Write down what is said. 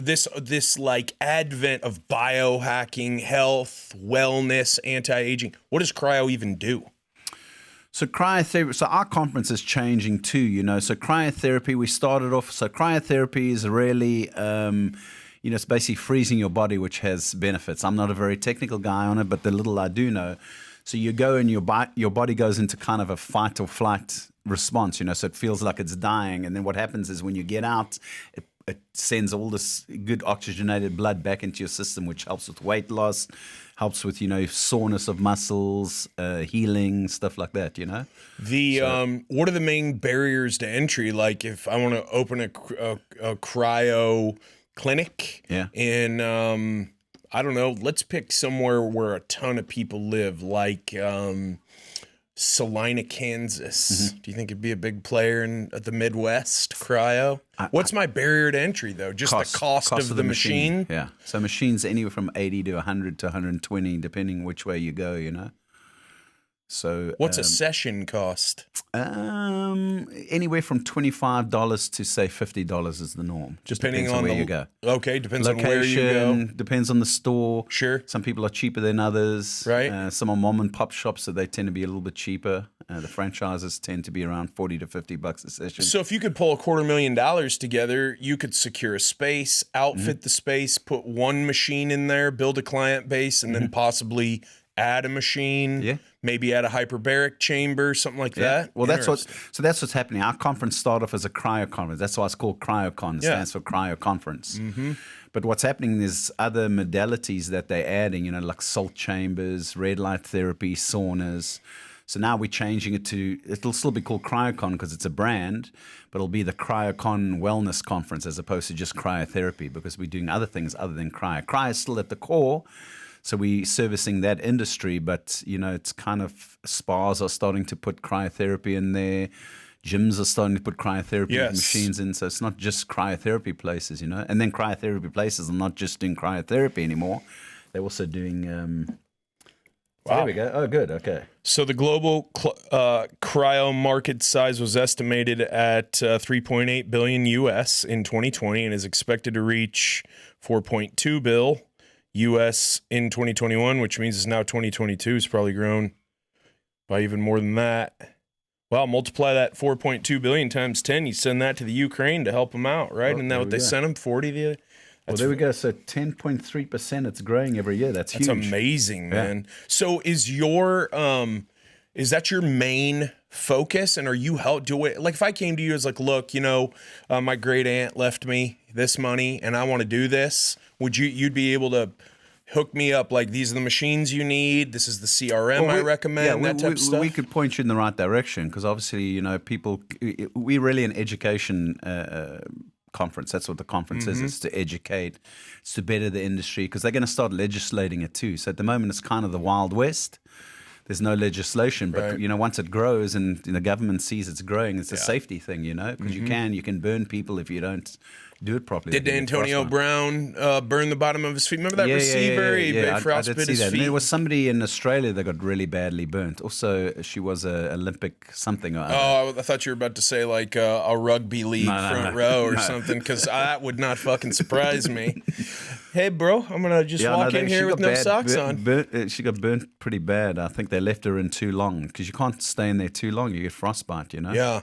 this like advent of biohacking, health, wellness, anti-aging. What does cryo even do? So cryotherapy, so our conference is changing too, you know. So cryotherapy, we started off, so cryotherapy is really, you know, it's basically freezing your body, which has benefits. I'm not a very technical guy on it, but the little I do know. So you go and your body goes into kind of a fight or flight response, you know, so it feels like it's dying. And then what happens is when you get out, it sends all this good oxygenated blood back into your system, which helps with weight loss, helps with, you know, soreness of muscles, healing, stuff like that, you know? What are the main barriers to entry? Like if I want to open a cryo clinic in, I don't know, let's pick somewhere where a ton of people live, like Salina, Kansas. Do you think it'd be a big player in the Midwest cryo? What's my barrier to entry though? Just the cost of the machine? Yeah. So machines anywhere from 80 to 100 to 120, depending which way you go, you know. So what's a session cost? Anywhere from $25 to say $50 is the norm. Just depending depends on where you go. Okay, depends Location, on where you go. Depends on the store. Sure. Some people are cheaper than others. Right. Some are mom and pop shops, so they tend to be a little bit cheaper. The franchises tend to be around $40 to $50 a session. So if you could pull $250,000 together, you could secure a space, outfit the space, put one machine in there, build a client base, and then possibly add a machine. Yeah. Maybe add a hyperbaric chamber, something like that. Well, that's what's happening. Our conference started off as a cryo conference. That's why it's called CryoCon. It stands for Cryo Conference. But what's happening is other modalities that they're adding, you know, like salt chambers, red light therapy, saunas. So now we're changing it to, it'll still be called CryoCon because it's a brand, but it'll be the CryoCon Wellness Conference as opposed to just cryotherapy, because we're doing other things other than cryo. Cryo is still at the core. So we're servicing that industry, but, you know, it's kind of spas are starting to put cryotherapy in there. Gyms are starting to put cryotherapy machines in. So it's not just cryotherapy places, you know. And then cryotherapy places are not just doing cryotherapy anymore. They're also doing... Wow. There we go. Oh, good. Okay. So the global cryo market size was estimated at 3.8 billion US in 2020 and is expected to reach 4.2 bill US in 2021, which means it's now 2022. It's probably grown by even more than that. Well, multiply that 4.2 billion times 10. You send that to the Ukraine to help them out, right? Isn't that what they sent them? 40 the other? Well, there we go. So 10.3%. It's growing every year. That's huge. That's amazing, man. So is your is that your main focus? And are you like if I came to you as like, look, you know, my great aunt left me this money and I want to do this, you'd be able to hook me up like these are the machines you need, this is the CRM I recommend, that type of stuff? We could point you in the right direction because obviously, you know, we're really an education conference. That's what the conference is. It's to educate, it's to better the industry because they're going to start legislating it too. So at the moment, it's kind of the Wild West. There's no legislation, but you know, once it grows and the government sees it's growing, it's a safety thing, you know, because you can burn people if you don't do it properly. Did Antonio Brown burn the bottom of his feet? Remember that receiver? Yeah. I did see that. Feet. And there was somebody in Australia that got really badly burnt. Also, she was a Olympic something. I thought you were about to say like a rugby league front row or something, because that would not fucking surprise me. Hey, bro, I'm going to just walk in here with no socks on. She got burnt pretty bad. I think they left her in too long because you can't stay in there too long. You get frostbite, you know? Yeah.